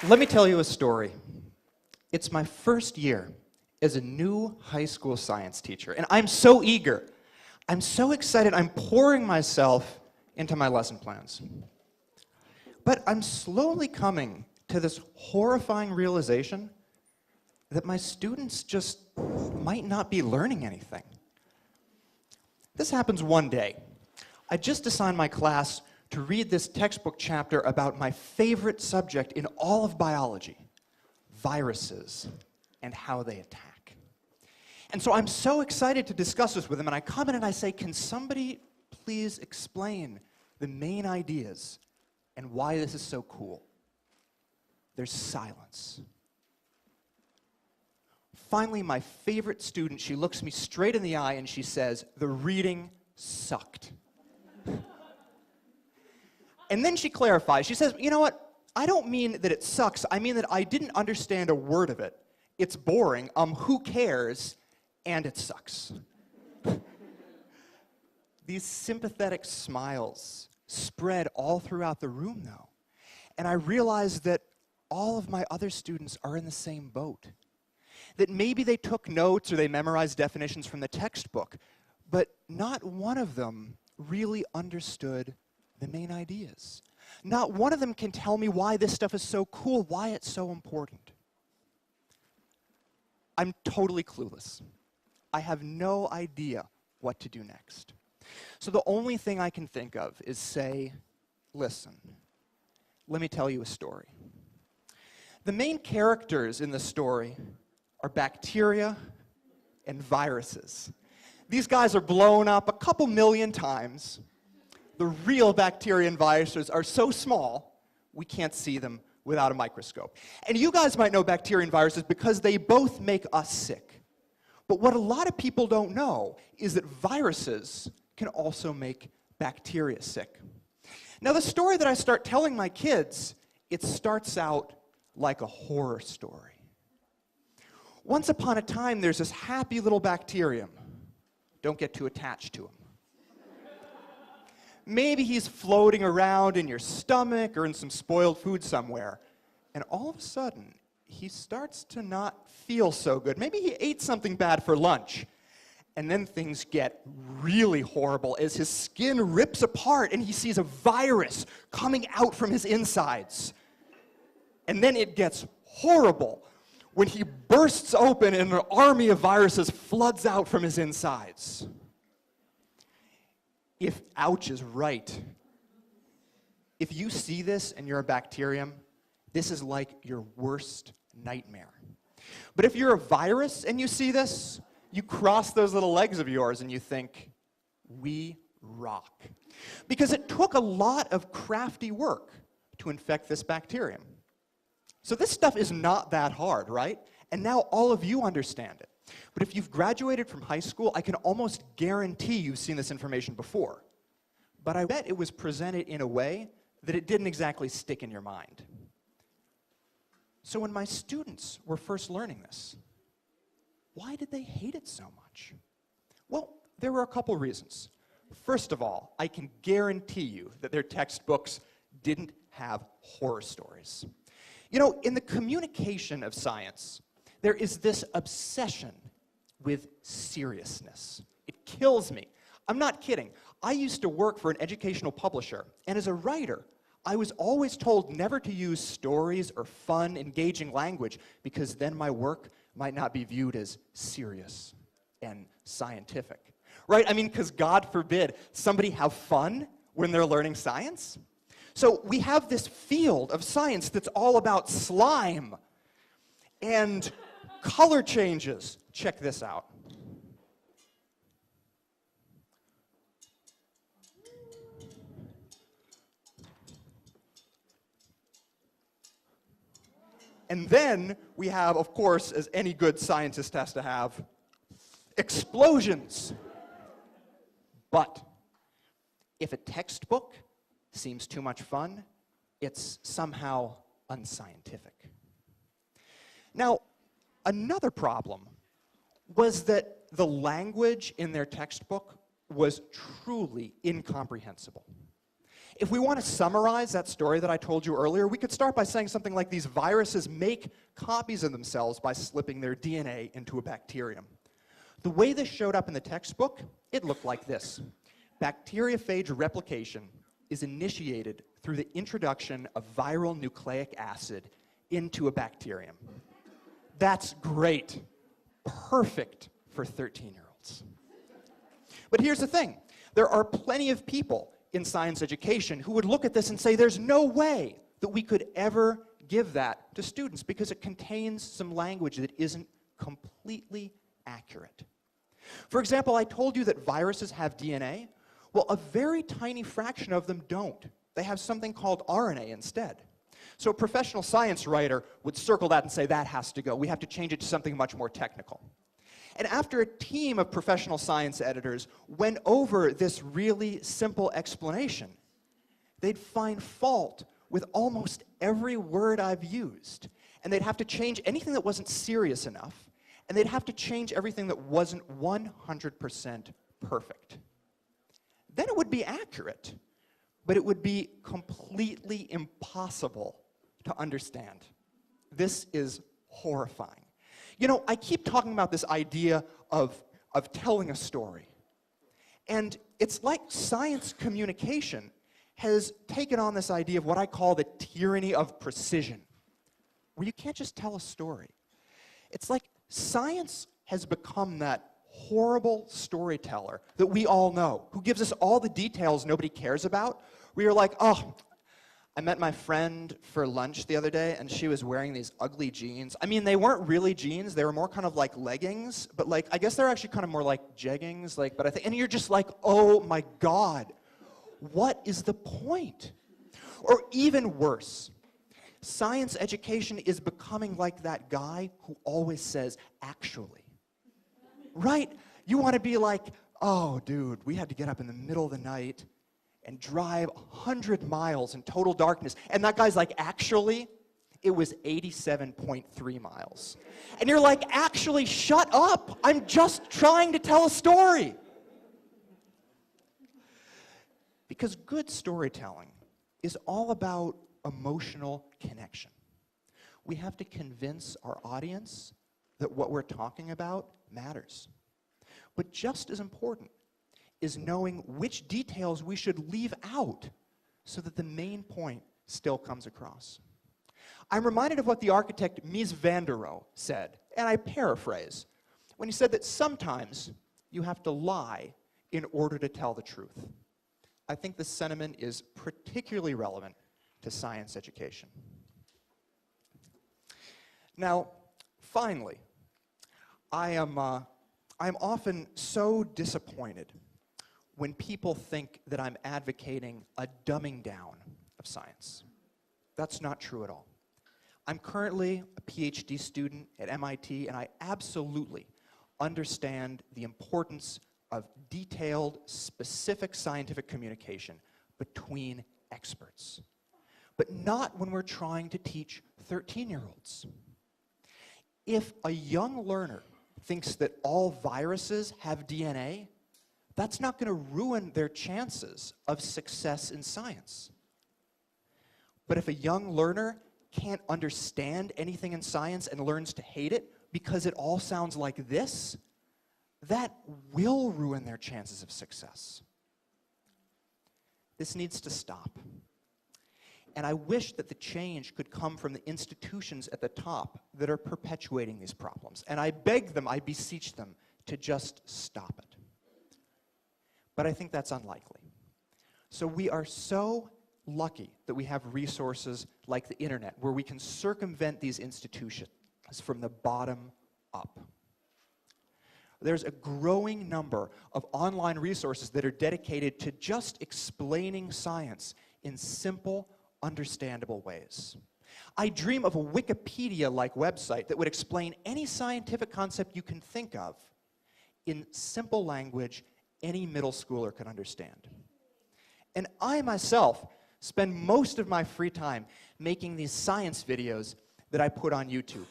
Let me tell you a story. It's my first year as a new high school science teacher, and I'm so eager. I'm so excited. I'm pouring myself into my lesson plans. But I'm slowly coming to this horrifying realization that my students just might not be learning anything. This happens one day. I just assigned my class to read this textbook chapter about my favorite subject in all of biology, viruses and how they attack. And so I'm so excited to discuss this with them, and I come in and I say, can somebody please explain the main ideas and why this is so cool? There's silence. Finally, my favorite student, she looks me straight in the eye and she says, the reading sucked. And then she clarifies. She says, you know what? I don't mean that it sucks. I mean that I didn't understand a word of it. It's boring. Who cares? And it sucks. These sympathetic smiles spread all throughout the room, though. And I realized that all of my other students are in the same boat. That maybe they took notes or they memorized definitions from the textbook, but not one of them really understood the main ideas. Not one of them can tell me why this stuff is so cool, why it's so important. I'm totally clueless. I have no idea what to do next. So the only thing I can think of is say, listen, let me tell you a story. The main characters in the story are bacteria and viruses. These guys are blown up a couple million times. The real bacteria and viruses are so small, we can't see them without a microscope. And you guys might know bacteria and viruses because they both make us sick. But what a lot of people don't know is that viruses can also make bacteria sick. Now, the story that I start telling my kids, it starts out like a horror story. Once upon a time, there's this happy little bacterium. Don't get too attached to him. Maybe he's floating around in your stomach or in some spoiled food somewhere. And all of a sudden, he starts to not feel so good. Maybe he ate something bad for lunch. And then things get really horrible as his skin rips apart and he sees a virus coming out from his insides. And then it gets horrible when he bursts open and an army of viruses floods out from his insides. If ouch is right, if you see this and you're a bacterium, this is like your worst nightmare. But if you're a virus and you see this, you cross those little legs of yours and you think, we rock. Because it took a lot of crafty work to infect this bacterium. So this stuff is not that hard, right? And now all of you understand it. But if you've graduated from high school, I can almost guarantee you've seen this information before. But I bet it was presented in a way that it didn't exactly stick in your mind. So when my students were first learning this, why did they hate it so much? Well, there were a couple reasons. First of all, I can guarantee you that their textbooks didn't have horror stories. You know, in the communication of science, there is this obsession with seriousness. It kills me. I'm not kidding. I used to work for an educational publisher, and as a writer, I was always told never to use stories or fun, engaging language, because then my work might not be viewed as serious and scientific. Right? I mean, because God forbid somebody have fun when they're learning science. So we have this field of science that's all about slime and color changes. Check this out. And then we have, of course, as any good scientist has to have, explosions. But if a textbook seems too much fun, it's somehow unscientific. Now, another problem was that the language in their textbook was truly incomprehensible. If we want to summarize that story that I told you earlier, we could start by saying something like these viruses make copies of themselves by slipping their DNA into a bacterium. The way this showed up in the textbook, it looked like this. Bacteriophage replication is initiated through the introduction of viral nucleic acid into a bacterium. That's great. Perfect for 13-year-olds. But here's the thing. There are plenty of people in science education who would look at this and say there's no way that we could ever give that to students because it contains some language that isn't completely accurate. For example, I told you that viruses have DNA. Well, a very tiny fraction of them don't. They have something called RNA instead. So a professional science writer would circle that and say that has to go. We have to change it to something much more technical. And after a team of professional science editors went over this really simple explanation, they'd find fault with almost every word I've used. And they'd have to change anything that wasn't serious enough, and they'd have to change everything that wasn't 100% perfect. Then it would be accurate, but it would be completely impossible to understand. This is horrifying. You know, I keep talking about this idea of telling a story. And it's like science communication has taken on this idea of what I call the tyranny of precision, where you can't just tell a story. It's like science has become that horrible storyteller that we all know, who gives us all the details nobody cares about, where you're like, oh, I met my friend for lunch the other day, and she was wearing these ugly jeans. I mean, they weren't really jeans. They were more kind of like leggings, but like, I guess they're actually kind of more like jeggings, like, but I think, and you're just like, oh my God, what is the point? Or even worse, science education is becoming like that guy who always says, actually. Right? You want to be like, oh, dude, we had to get up in the middle of the night and drive 100 miles in total darkness. And that guy's like, actually, it was 87.3 miles. And you're like, actually, shut up. I'm just trying to tell a story. Because good storytelling is all about emotional connection. We have to convince our audience that what we're talking about matters. But just as important is knowing which details we should leave out so that the main point still comes across. I'm reminded of what the architect Mies van der Rohe said, and I paraphrase, when he said that sometimes you have to lie in order to tell the truth. I think this sentiment is particularly relevant to science education. Now, finally, I'm often so disappointed when people think that I'm advocating a dumbing down of science. That's not true at all. I'm currently a PhD student at MIT, and I absolutely understand the importance of detailed, specific scientific communication between experts, but not when we're trying to teach 13-year-olds. If a young learner thinks that all viruses have DNA, that's not going to ruin their chances of success in science. But if a young learner can't understand anything in science and learns to hate it because it all sounds like this, that will ruin their chances of success. This needs to stop. And I wish that the change could come from the institutions at the top that are perpetuating these problems. And I beg them, I beseech them, to just stop it. But I think that's unlikely. So we are so lucky that we have resources like the internet, where we can circumvent these institutions from the bottom up. There's a growing number of online resources that are dedicated to just explaining science in simple, understandable ways. I dream of a Wikipedia-like website that would explain any scientific concept you can think of in simple language any middle schooler can understand. And I myself spend most of my free time making these science videos that I put on YouTube.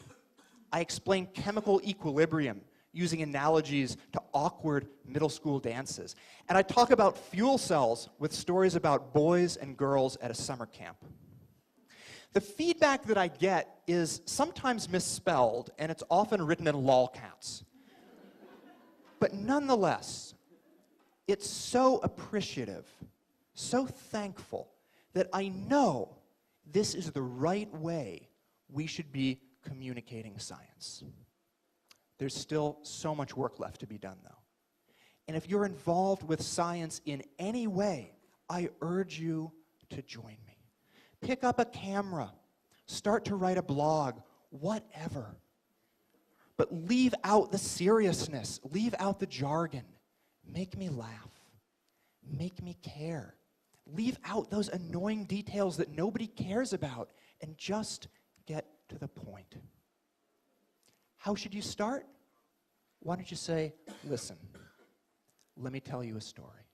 I explain chemical equilibrium using analogies to awkward middle school dances. And I talk about fuel cells with stories about boys and girls at a summer camp. The feedback that I get is sometimes misspelled, and it's often written in lolcats. But nonetheless, it's so appreciative, so thankful, that I know this is the right way we should be communicating science. There's still so much work left to be done, though. And if you're involved with science in any way, I urge you to join me. Pick up a camera, start to write a blog, whatever. But leave out the seriousness, leave out the jargon. Make me laugh, make me care. Leave out those annoying details that nobody cares about and just get to the point. How should you start? Why don't you say, listen, let me tell you a story.